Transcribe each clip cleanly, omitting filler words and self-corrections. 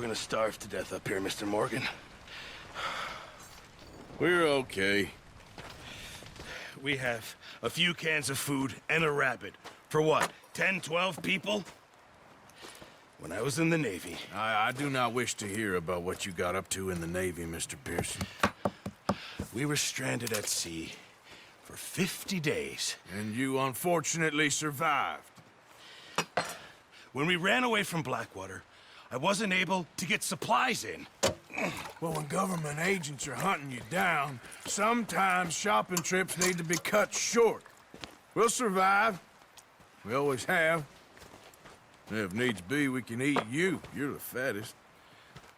we're gonna starve to death up here, Mr. Morgan. We're okay. We have a few cans of food and a rabbit. For what, 10, 12 people? When I was in the Navy... I do not wish to hear about what you got up to in the Navy, Mr. Pearson. We were stranded at sea for 50 days. And you unfortunately survived. When we ran away from Blackwater, I wasn't able to get supplies in. Well, when government agents are hunting you down, sometimes shopping trips need to be cut short. We'll survive. We always have. If needs be, we can eat you. You're the fattest.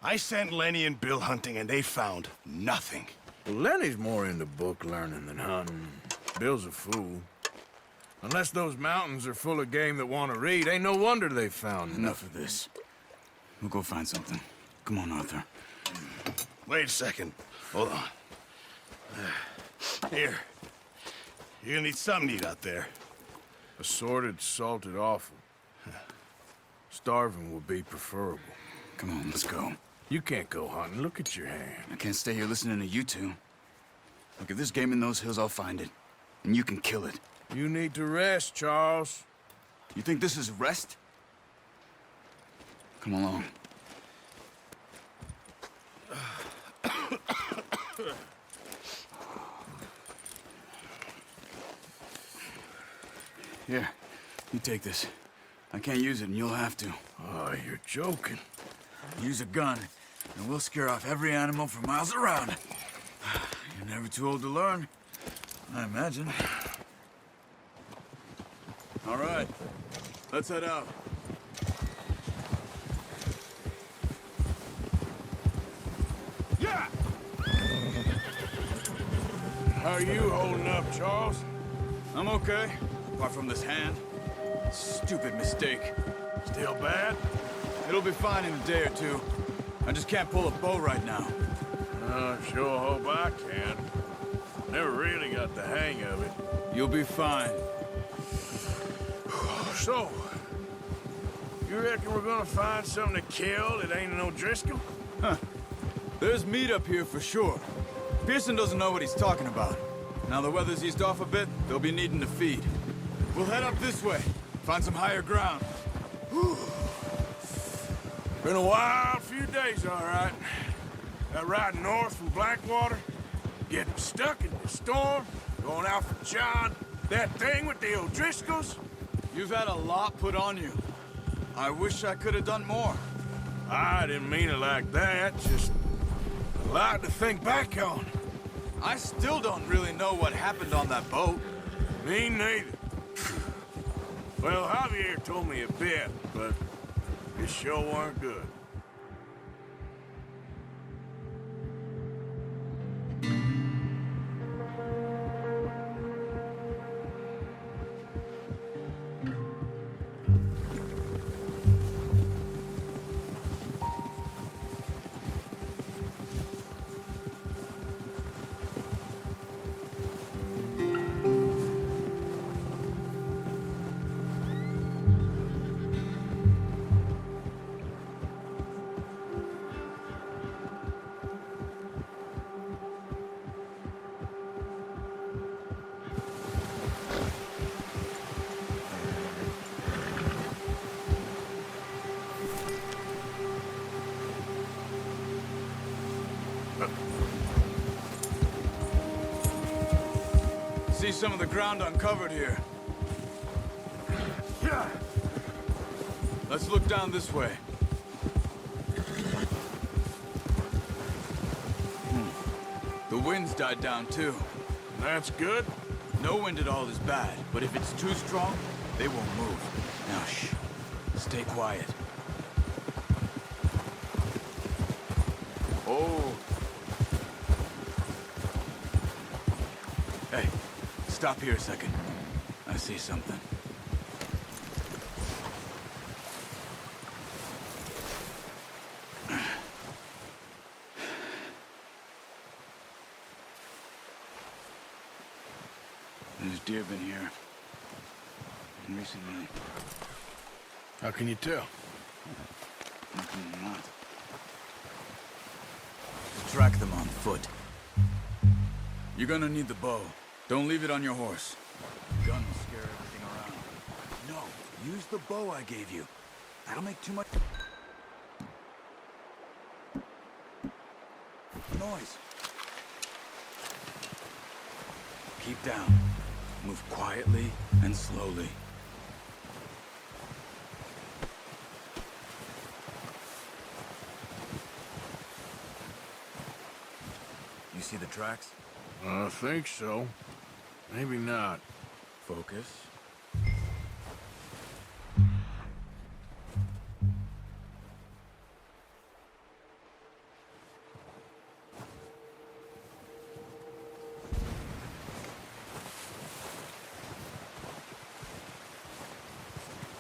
I sent Lenny and Bill hunting, and they found nothing. Well, Lenny's more into book learning than hunting. Bill's a fool. Unless those mountains are full of game that want to read, ain't no wonder they found Enough of this. We'll go find something. Come on, Arthur. Wait a second. Hold on. Here. You're gonna need something to eat out there. Assorted, salted offal. Starving would be preferable. Come on, let's go. You can't go hunting. Look at your hand. I can't stay here listening to you two. Look, if there's game in those hills, I'll find it. And you can kill it. You need to rest, Charles. You think this is rest? Come along. Here, you take this. I can't use it, and you'll have to. Oh, you're joking. Use a gun, and we'll scare off every animal for miles around. You're never too old to learn, I imagine. All right, let's head out. Yeah! How are you holding up, Charles? I'm okay, apart from this hand. Stupid mistake. Still bad? It'll be fine in a day or two. I just can't pull a bow right now. Sure hope I can. Never really got the hang of it. You'll be fine. So, you reckon we're gonna find something to kill that ain't no Driscoll? Huh. There's meat up here for sure. Pearson doesn't know what he's talking about. Now the weather's eased off a bit, they'll be needing to feed. We'll head up this way, find some higher ground. Whew. Been a wild few days, all right. That ride north from Blackwater, getting stuck in the storm, going out for John, that thing with the O'Driscolls. You've had a lot put on you. I wish I could have done more. I didn't mean it like that, just a lot to think back on. I still don't really know what happened on that boat. Me neither. Well, Javier told me a bit, but it sure weren't good. See some of the ground uncovered here. Yeah. Let's look down this way. The wind's died down too. That's good. No wind at all is bad, but if it's too strong, they won't move. Now shh. Stay quiet. Oh. Hey, stop here a second. I see something. There's deer been here. Recently. How can you tell? Not. to track them on foot. You're gonna need the bow. Don't leave it on your horse. Gun will scare everything around. No, use the bow I gave you. That'll make too much noise. Keep down. Move quietly and slowly. You see the tracks? I think so. Maybe not. Focus.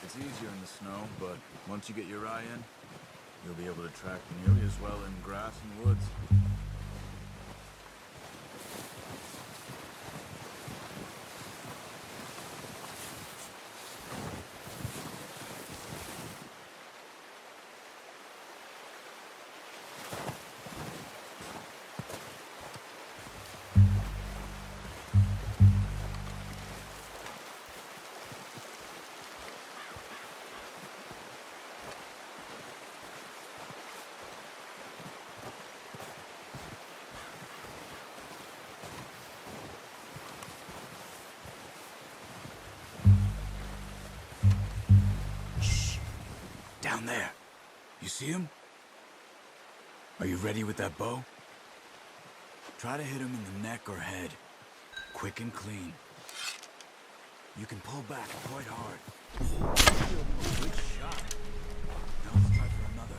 It's easier in the snow, but once you get your eye in, you'll be able to track nearly as well in grass and woods. Down there. You see him? Are you ready with that bow? Try to hit him in the neck or head. Quick and clean. You can pull back quite hard. Good shot. Now let's try for another.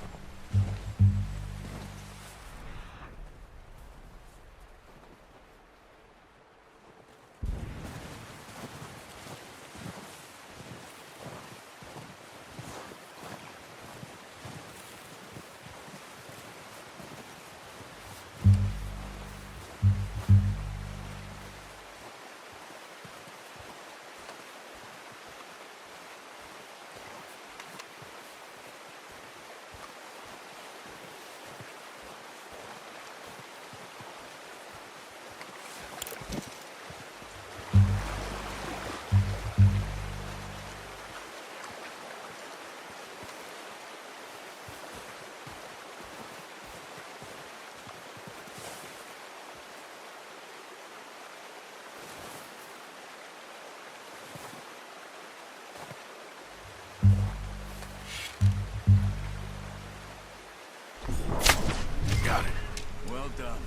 Well done.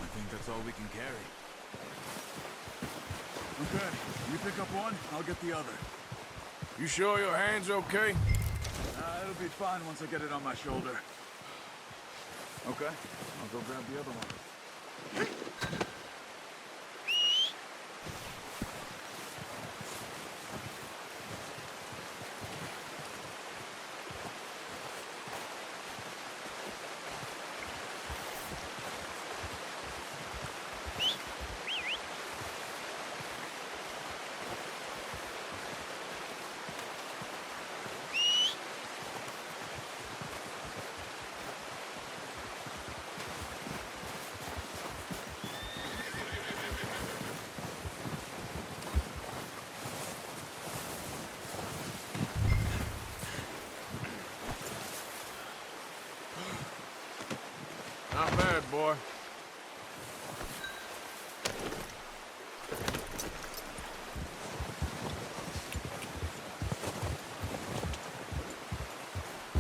I think that's all we can carry. Okay, you pick up one, I'll get the other. You sure your hand's okay? It'll be fine once I get it on my shoulder. Okay, I'll go grab the other one. Not bad, boy.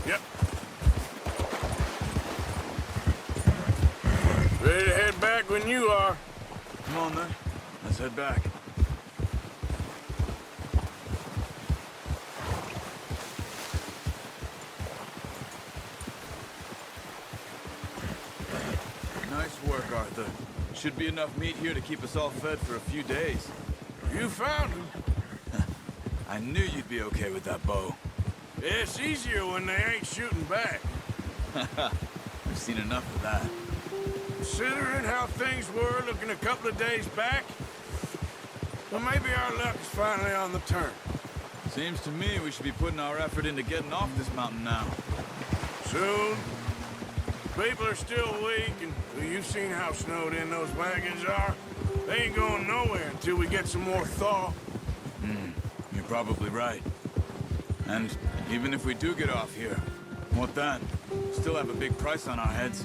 Yep. Ready to head back when you are. Come on then, let's head back. Nice work, Arthur. Should be enough meat here to keep us all fed for a few days. You found him. I knew you'd be okay with that bow. It's easier when they ain't shooting back. We've seen enough of that. Considering how things were looking a couple of days back, well, maybe our luck's finally on the turn. Seems to me we should be putting our effort into getting off this mountain now. Soon. People are still weak, and you've seen how snowed in those wagons are. They ain't going nowhere until we get some more thaw. You're probably right. And even if we do get off here, what then? Still have a big price on our heads.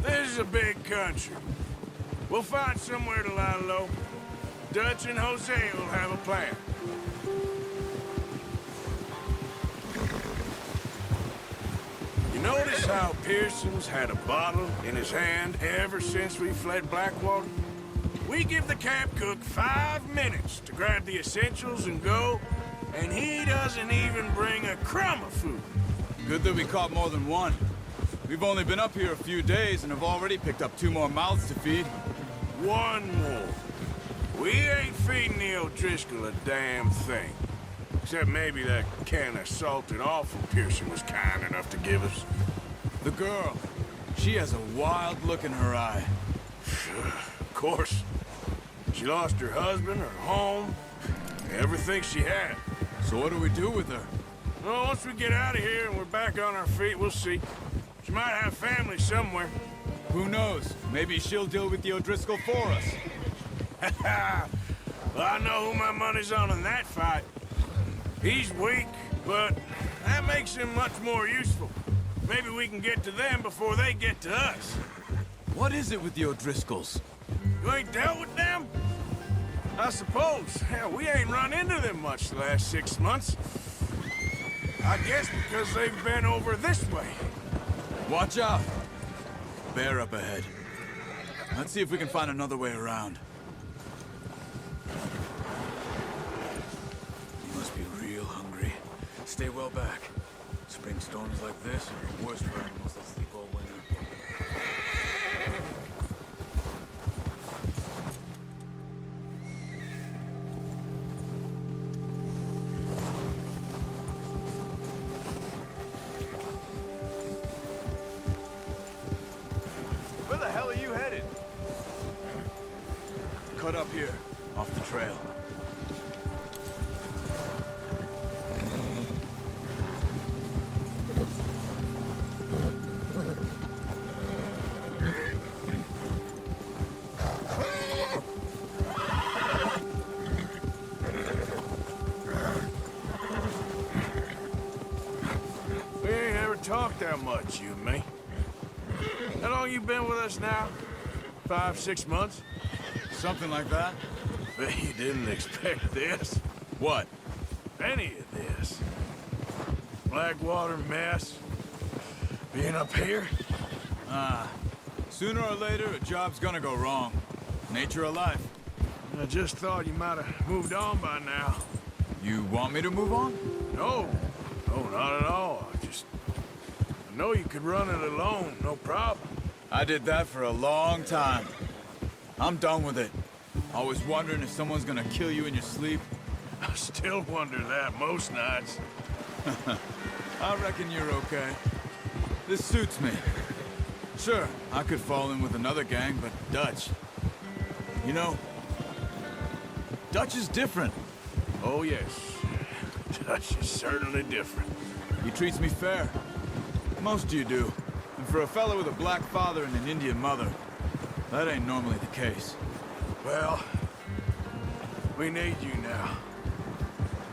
This is a big country. We'll find somewhere to lie low. Dutch and Jose will have a plan. You notice how Pearson's had a bottle in his hand ever since we fled Blackwater? We give the camp cook 5 minutes to grab the essentials and go, and he doesn't even bring a crumb of food. Good that we caught more than one. We've only been up here a few days and have already picked up 2 more mouths to feed. 1 more. We ain't feeding the O'Driscoll a damn thing. Except maybe that can of salted offal Pearson was kind enough to give us. The girl, she has a wild look in her eye. Of course. She lost her husband, her home, everything she had. So what do we do with her? Well, once we get out of here and we're back on our feet, we'll see. She might have family somewhere. Who knows? Maybe she'll deal with the O'Driscoll for us. Well, I know who my money's on in that fight. He's weak, but that makes him much more useful. Maybe we can get to them before they get to us. What is it with the O'Driscolls? You ain't dealt with them? I suppose. Hell, we ain't run into them much the last 6 months. I guess because they've been over this way. Watch out! Bear up ahead. Let's see if we can find another way around. You must be real hungry. Stay well back. Spring storms like this are the worst for animals that sleep all winter. Where the hell are you headed? Cut up here, off the trail. We ain't ever talked that much, you and me. How long you been with us now? 5, 6 months? Something like that? Bet you didn't expect this. What? Any of this. Blackwater mess. Being up here? Sooner or later, a job's gonna go wrong. Nature of life. I just thought you might have moved on by now. You want me to move on? No. No, not at all. I know you could run it alone, no problem. I did that for a long time. I'm done with it. Always wondering if someone's gonna kill you in your sleep. I still wonder that most nights. I reckon you're okay. This suits me. Sure, I could fall in with another gang, but Dutch... You know, Dutch is different. Oh, yes. Dutch is certainly different. He treats me fair. Most of you do. And for a fellow with a black father and an Indian mother, that ain't normally the case. Well, we need you now.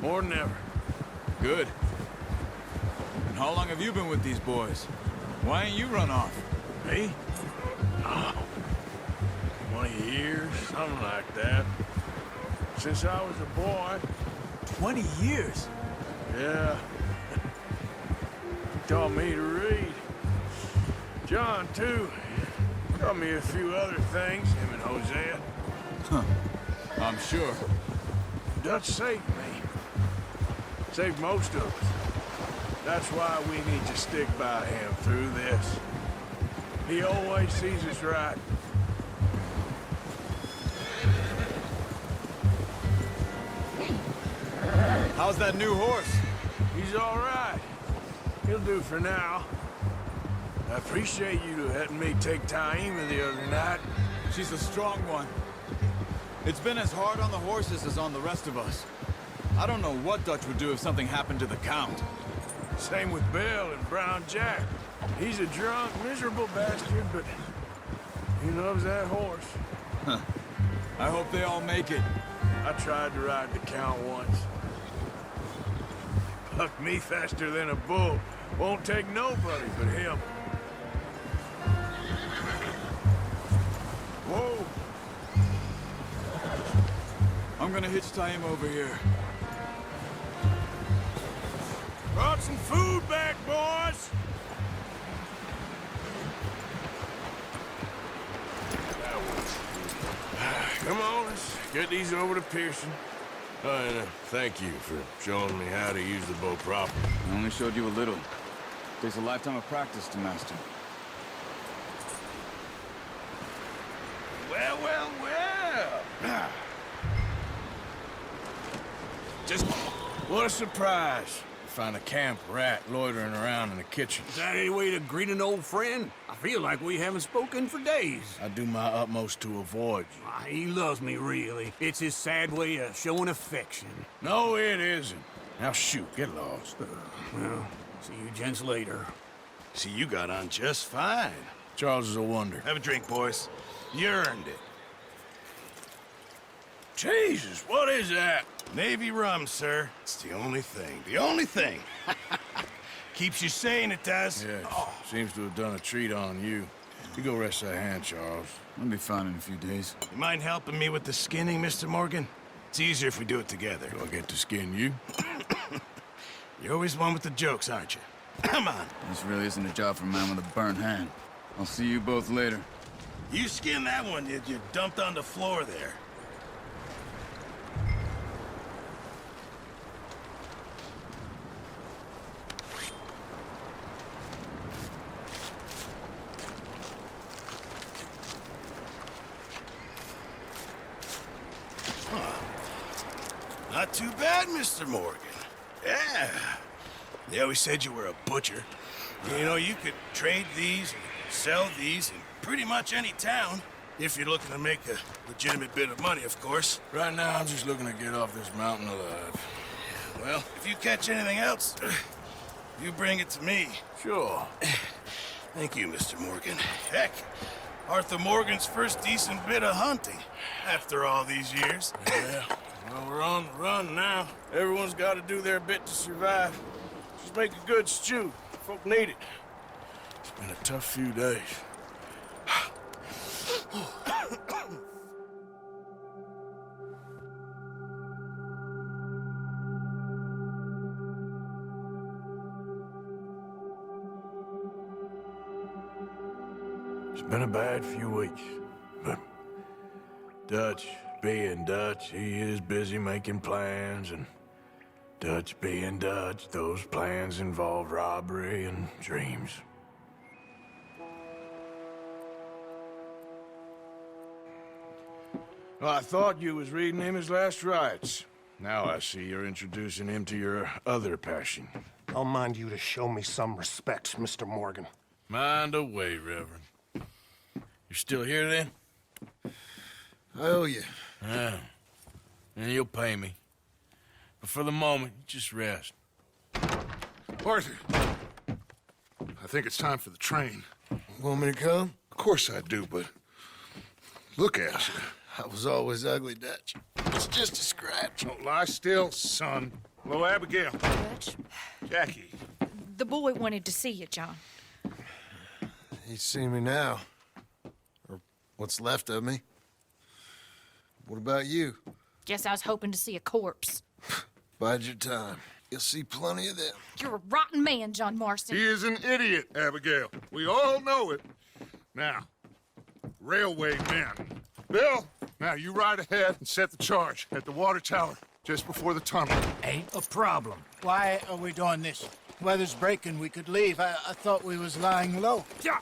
More than ever. Good. And how long have you been with these boys? Why ain't you run off? Me? Oh, 20 years, something like that. Since I was a boy. 20 years? Yeah. He taught me to read. John, too. Taught me a few other things, him and Hosea. Huh. I'm sure. Dutch saved me. Saved most of us. That's why we need to stick by him through this. He always sees us right. How's that new horse? He's all right. He'll do for now. I appreciate you letting me take Taima the other night. She's a strong one. It's been as hard on the horses as on the rest of us. I don't know what Dutch would do if something happened to the Count. Same with Bill and Brown Jack. He's a drunk, miserable bastard, but he loves that horse. I hope they all make it. I tried to ride the Count once. Bucked me faster than a bull. Won't take nobody but him. Whoa! I'm gonna hitch tie him over here. Brought some food back, boys! Come on, let's get these over to Pearson. And thank you for showing me how to use the bow properly. I only showed you a little. Takes a lifetime of practice to master. Well, well, well. Just What a surprise. Find a camp rat loitering around in the kitchen. Is that any way to greet an old friend? I feel like we haven't spoken for days. I do my utmost to avoid you. He loves me, really. It's his sad way of showing affection. No, it isn't. Now shoot, get lost. Well, see you gents later. see, you got on just fine. Charles is a wonder. Have a drink, boys. You earned it. Jesus, what is that? Navy rum, sir. It's the only thing. The only thing. Keeps you sane, it does. Yeah, seems to have done a treat on you. You go rest that hand, Charles. I'll be fine in a few days. You mind helping me with the skinning, Mr. Morgan? It's easier if we do it together. Do I get to skin you? You're always one with the jokes, aren't you? Come on. This really isn't a job for a man with a burnt hand. I'll see you both later. You skinned that one you dumped on the floor there. Not too bad, Mr. Morgan. Yeah. They always said you were a butcher. You know, you could trade these, and sell these in pretty much any town. If you're looking to make a legitimate bit of money, of course. Right now, I'm just looking to get off this mountain alive. Well, if you catch anything else, you bring it to me. Sure. Thank you, Mr. Morgan. Heck, Arthur Morgan's first decent bit of hunting after all these years. Yeah. Well, we're on the run now. Everyone's got to do their bit to survive. Just make a good stew. Folk need it. It's been a tough few days. It's been a bad few weeks, but Dutch being Dutch, he is busy making plans, and Dutch being Dutch, those plans involve robbery and dreams. Well, I thought you was reading him his last rites. Now I see you're introducing him to your other passion. I'll mind you to show me some respect, Mr. Morgan. Mind away, Reverend. You're still here, then? I owe you. Yeah. And you'll pay me. But for the moment, just rest. Arthur, I think it's time for the train. Want me to come? Of course I do, but look at you. I was always ugly, Dutch. It's just a scratch. Don't lie still, son. Hello, Abigail. Dutch, Jackie. the boy wanted to see you, John. He's seen me now. Or what's left of me. What about you? Guess I was hoping to see a corpse. Bide your time. You'll see plenty of them. You're a rotten man, John Marston. He is an idiot, Abigail. We all know it. Now, railway men. Bill, now you ride ahead and set the charge at the water tower just before the tunnel. Ain't a problem. Why are we doing this? Weather's breaking, we could leave. I thought we was lying low. Yeah,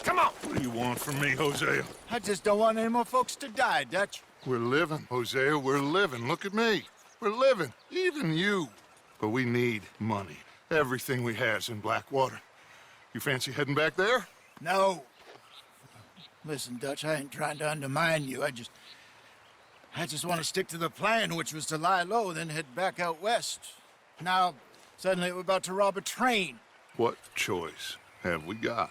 come on. What do you want from me, Hosea? I just don't want any more folks to die, Dutch. We're living, Hosea, we're living. Look at me. We're living, even you. But we need money. Everything we has in Blackwater. You fancy heading back there? No. Listen, Dutch, I ain't trying to undermine you. I just want to stick to the plan, which was to lie low, then head back out west. Now, suddenly we're about to rob a train. What choice have we got?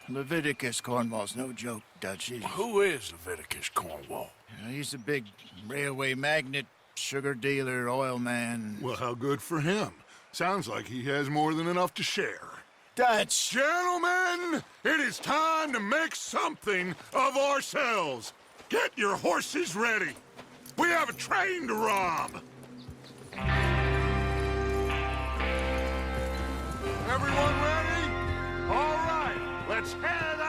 Leviticus Cornwall's no joke, Dutch. Who is Leviticus Cornwall? He's a big railway magnate, sugar dealer, oil man. Well, how good for him. Sounds like he has more than enough to share. Dutch! Gentlemen, it is time to make something of ourselves. Get your horses ready. We have a train to rob. Everyone ready? All right, let's head